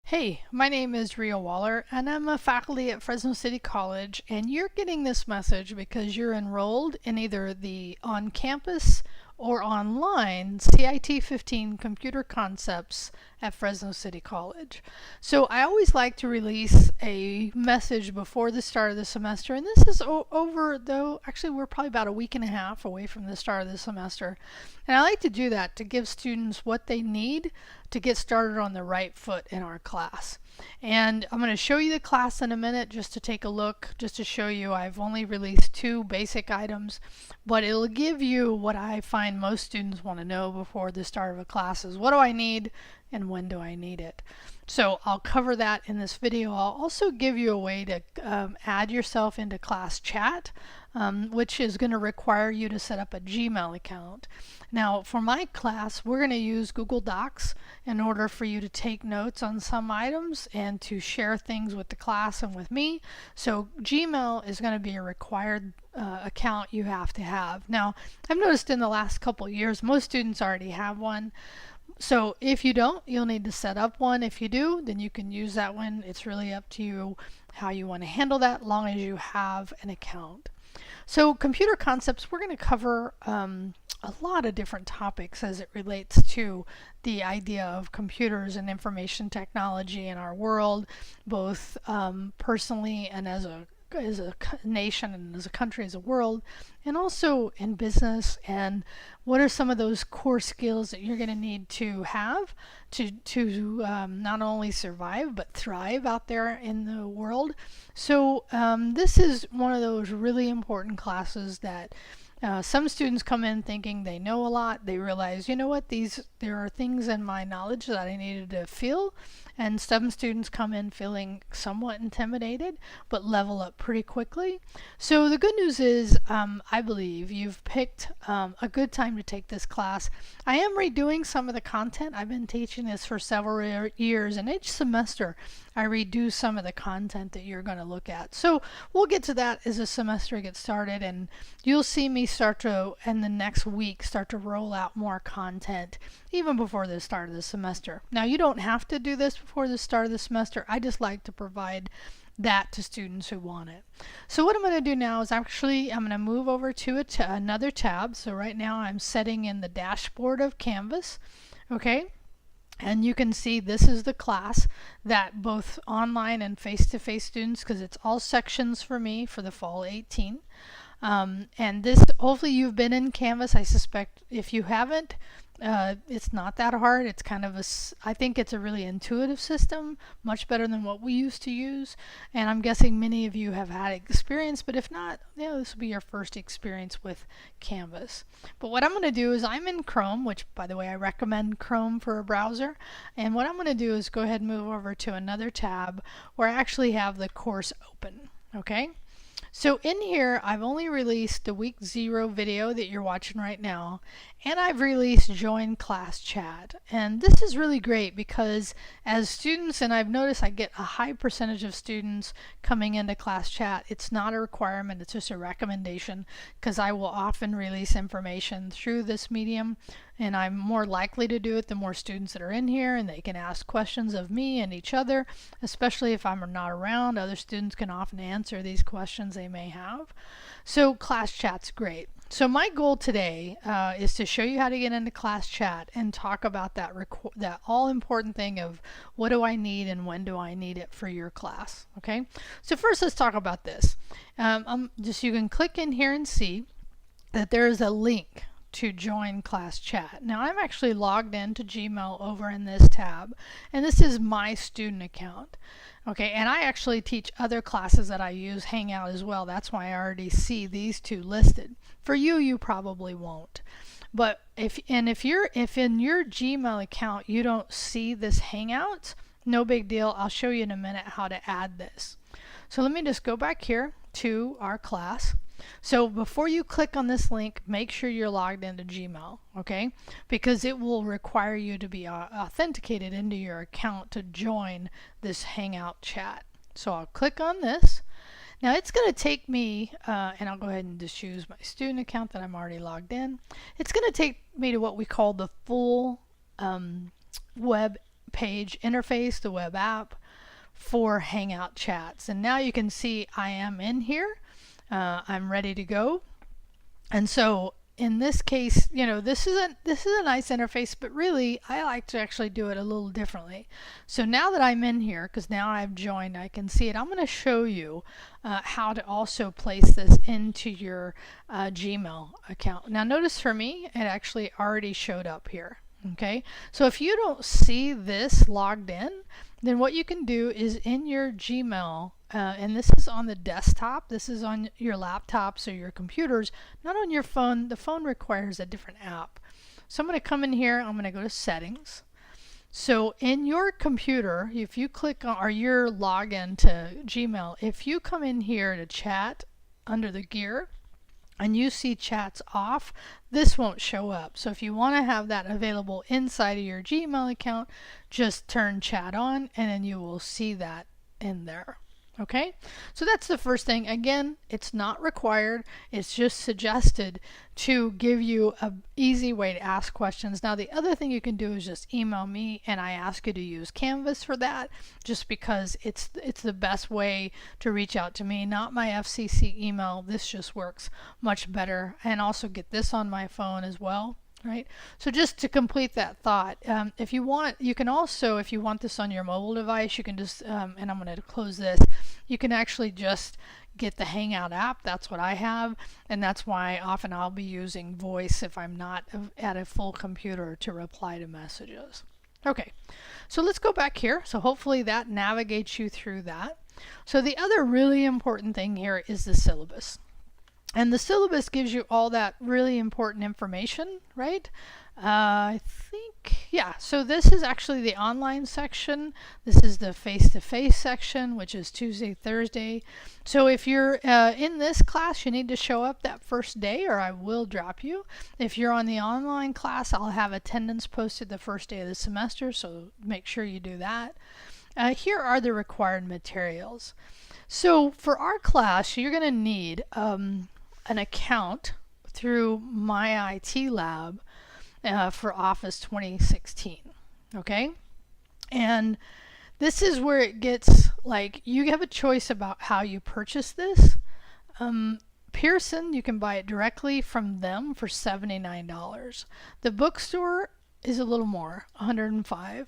Hey, my name is Ria Waller, and I'm a faculty at Fresno City College, and you're getting this message because you're enrolled in either the on-campus or online CIT15 Computer Concepts at Fresno City College. So I always like to release a message before the start of the semester, and this is actually we're probably about a week and a half away from the start of the semester. And I like to do that to give students what they need to get started on the right foot in our class. And I'm going to show you the class in a minute just to take a look, just to show you I've only released 2 basic items, but it'll give you what I find most students want to know before the start of a class is what do I need and when do I need it. So I'll cover that in this video. I'll also give you a way to add yourself into class chat, which is going to require you to set up a Gmail account. Now for my class, we're going to use Google Docs in order for you to take notes on some items and to share things with the class and with me. So Gmail is going to be a required account you have to have. Now I've noticed in the last couple years most students already have one. So if you don't, you'll need to set up one. If you do, then you can use that one. It's really up to you how you want to handle that, long as you have an account. So computer concepts, we're going to cover a lot of different topics as it relates to the idea of computers and information technology in our world, both personally and as a nation and as a country, as a world, and also in business. And what are some of those core skills that you're going to need to have to not only survive but thrive out there in the world. So this is one of those really important classes that some students come in thinking they know a lot. They realize, you know what, there are things in my knowledge that I needed to feel, and some students come in feeling somewhat intimidated but level up pretty quickly. So the good news is I believe you've picked a good time to take this class. I am redoing some of the content. I've been teaching this for several years, and each semester I redo some of the content that you're going to look at. So we'll get to that as the semester gets started, and you'll see me start to, in the next week, start to roll out more content even before the start of the semester. Now you don't have to do this before the start of the semester. I just like to provide that to students who want it. So what I'm going to do now is I'm going to move over to another tab. So right now I'm setting in the dashboard of Canvas. Okay. And you can see this is the class that both online and face-to-face students, because it's all sections for me for the fall 18. And this, hopefully you've been in Canvas. I suspect if you haven't, it's not that hard. It's kind of I think it's a really intuitive system, much better than what we used to use. And I'm guessing many of you have had experience, but if not, this will be your first experience with Canvas. But what I'm going to do is I'm in Chrome, which by the way, I recommend Chrome for a browser. And what I'm going to do is go ahead and move over to another tab where I actually have the course open. Okay. So in here, I've only released the week 0 video that you're watching right now, and I've released Join Class Chat. And this is really great because as students, and I've noticed I get a high percentage of students coming into class chat. It's not a requirement, it's just a recommendation, because I will often release information through this medium, and I'm more likely to do it the more students that are in here, and they can ask questions of me and each other, especially if I'm not around. Other students can often answer these questions they may have. So class chat's great. So my goal today is to show you how to get into class chat and talk about that all important thing of what do I need and when do I need it for your class. Okay, so first let's talk about this. You can click in here and see that there is a link to join class chat. Now I'm actually logged into Gmail over in this tab, and this is my student account. Okay, and I actually teach other classes that I use Hangout as well. That's why I already see these 2 listed. For you, you probably won't. But if in your Gmail account you don't see this Hangout, no big deal. I'll show you in a minute how to add this. So let me just go back here to our class. So before you click on this link, make sure you're logged into Gmail, okay? Because it will require you to be authenticated into your account to join this Hangout chat. So I'll click on this. Now it's going to take me, and I'll go ahead and just use my student account that I'm already logged in. It's going to take me to what we call the full web page interface, the web app for Hangout chats. And now you can see I am in here. I'm ready to go. And so in this case, you know, this is a nice interface, but really I like to actually do it a little differently. So now that I'm in here, because now I've joined, I can see it. I'm going to show you how to also place this into your Gmail account. Now notice for me, it actually already showed up here. Okay, so if you don't see this logged in, then what you can do is in your Gmail, and this is on the desktop, this is on your laptops or your computers, not on your phone. The phone requires a different app. So I'm going to come in here, I'm going to go to settings. So in your computer, if you click on, or your login to Gmail, if you come in here to chat under the gear, and you see chats off, this won't show up. So if you want to have that available inside of your Gmail account, just turn chat on and then you will see that in there. Okay, so that's the first thing. Again, it's not required. It's just suggested to give you an easy way to ask questions. Now, the other thing you can do is just email me, and I ask you to use Canvas for that, just because it's the best way to reach out to me, not my FCC email. This just works much better, and also get this on my phone as well. Right, so just to complete that thought, if you want, you can also, if you want this on your mobile device, you can just, and I'm going to close this, you can actually just get the Hangout app. That's what I have, and that's why often I'll be using voice if I'm not at a full computer to reply to messages. Okay, so let's go back here. So hopefully that navigates you through that. So the other really important thing here is the syllabus. And the syllabus gives you all that really important information, right? I think, yeah, so this is actually the online section. This is the face-to-face section, which is Tuesday, Thursday. So if you're in this class, you need to show up that first day or I will drop you. If you're on the online class, I'll have attendance posted the first day of the semester, so make sure you do that. Here are the required materials. So for our class, you're going to need an account through My IT Lab for Office 2016. Okay, and this is where it gets like you have a choice about how you purchase this. Pearson, you can buy it directly from them for $79. The bookstore is a little more, $105.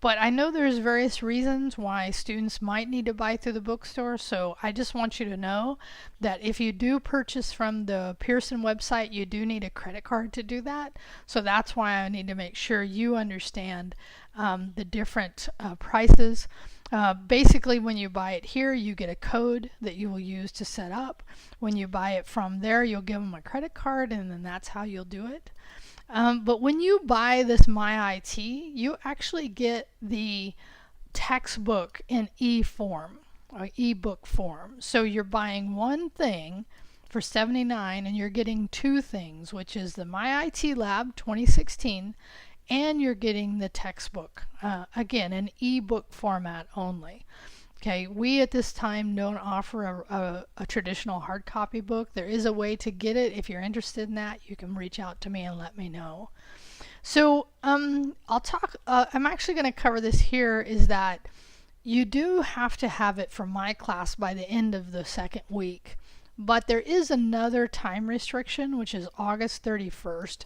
But I know there's various reasons why students might need to buy through the bookstore, so I just want you to know that if you do purchase from the Pearson website, you do need a credit card to do that. So that's why I need to make sure you understand the different prices. Basically, when you buy it here, you get a code that you will use to set up. When you buy it from there, you'll give them a credit card, and then that's how you'll do it. But when you buy this My IT, you actually get the textbook in e-form, or e-book form. So you're buying one thing for $79 and you're getting two things, which is the My IT Lab 2016 and you're getting the textbook, again, in e-book format only. Okay, we at this time don't offer a traditional hard copy book. There is a way to get it. If you're interested in that, you can reach out to me and let me know. So I'll talk, I'm actually going to cover this here, is that you do have to have it for my class by the end of the second week. But there is another time restriction, which is August 31st,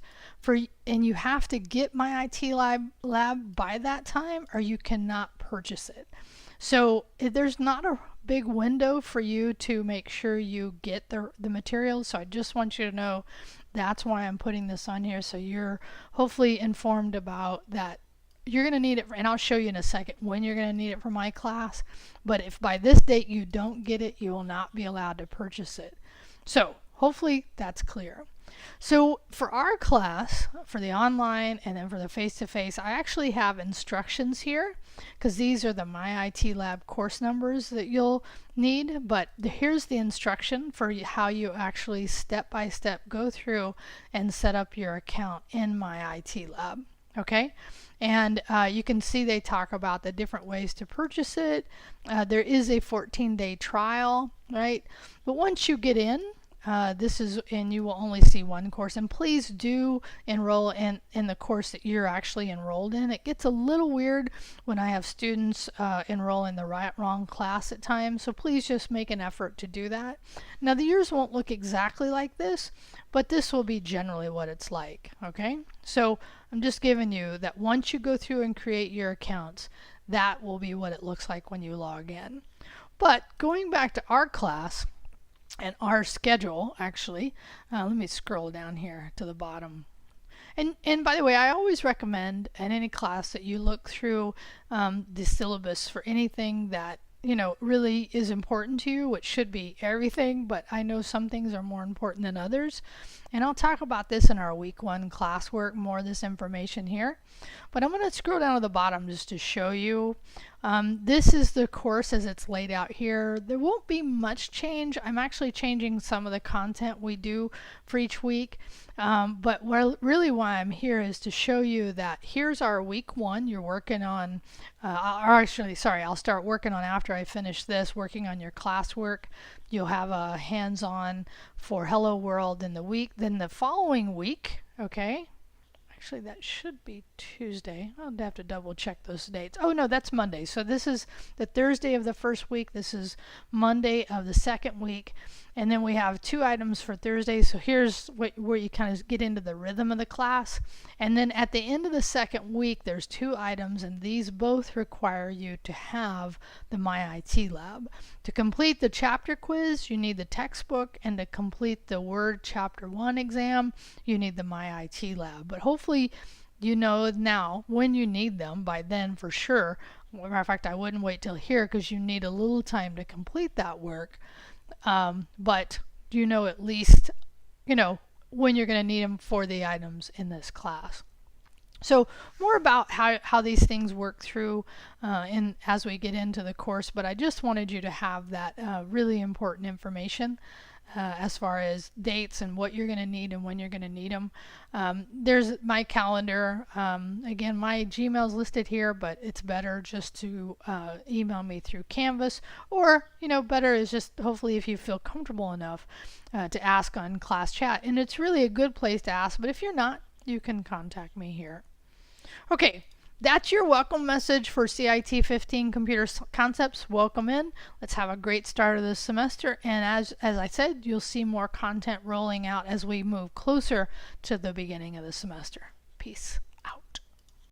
and you have to get My IT Lab by that time or you cannot purchase it. So there's not a big window for you to make sure you get the materials. So I just want you to know that's why I'm putting this on here. So you're hopefully informed about that. You're going to need it, and I'll show you in a second when you're going to need it for my class. But if by this date you don't get it, you will not be allowed to purchase it. So hopefully that's clear. So for our class, for the online and then for the face-to-face, I actually have instructions here because these are the My IT Lab course numbers that you'll need. But here's the instruction for how you actually step-by-step go through and set up your account in My IT Lab. Okay, and you can see they talk about the different ways to purchase it. There is a 14-day trial, right? But once you get in, and you will only see one course. And please do enroll in the course that you're actually enrolled in. It gets a little weird when I have students enroll in the wrong class at times, so please just make an effort to do that. Now the years won't look exactly like this, but this will be generally what it's like, okay? So I'm just giving you that once you go through and create your accounts, that will be what it looks like when you log in. But going back to our class and our schedule, actually, let me scroll down here to the bottom. And by the way, I always recommend in any class that you look through the syllabus for anything that really is important to you, which should be everything, but I know some things are more important than others. And I'll talk about this in our week 1 classwork, more of this information here. But I'm going to scroll down to the bottom just to show you. This is the course as it's laid out here. There won't be much change. I'm actually changing some of the content we do for each week. But really why I'm here is to show you that here's our week 1. You're working on, I'll start working on after I finish this, working on your classwork. You'll have a hands-on for Hello World in the week. Then the following week, okay, actually that should be Tuesday. I'll have to double check those dates. Oh no, that's Monday. So this is the Thursday of the first week. This is Monday of the second week. And then we have 2 items for Thursday. So here's where you kind of get into the rhythm of the class. And then at the end of the second week, there's 2 items, and these both require you to have the My IT Lab. To complete the chapter quiz, you need the textbook, and to complete the Word Chapter 1 exam, you need the My IT Lab. But hopefully you know now when you need them, by then for sure. As a matter of fact, I wouldn't wait till here because you need a little time to complete that work. But you know at least when you're going to need them for the items in this class. So more about how these things work through as we get into the course, but I just wanted you to have that really important information as far as dates and what you're going to need and when you're going to need them. There's my calendar. Again, my Gmail's listed here, but it's better just to email me through Canvas, or better is just hopefully if you feel comfortable enough to ask on class chat. And it's really a good place to ask, but if you're not, you can contact me here. Okay, that's your welcome message for CIT15 Computer Concepts. Welcome in. Let's have a great start of this semester. And as I said, you'll see more content rolling out as we move closer to the beginning of the semester. Peace.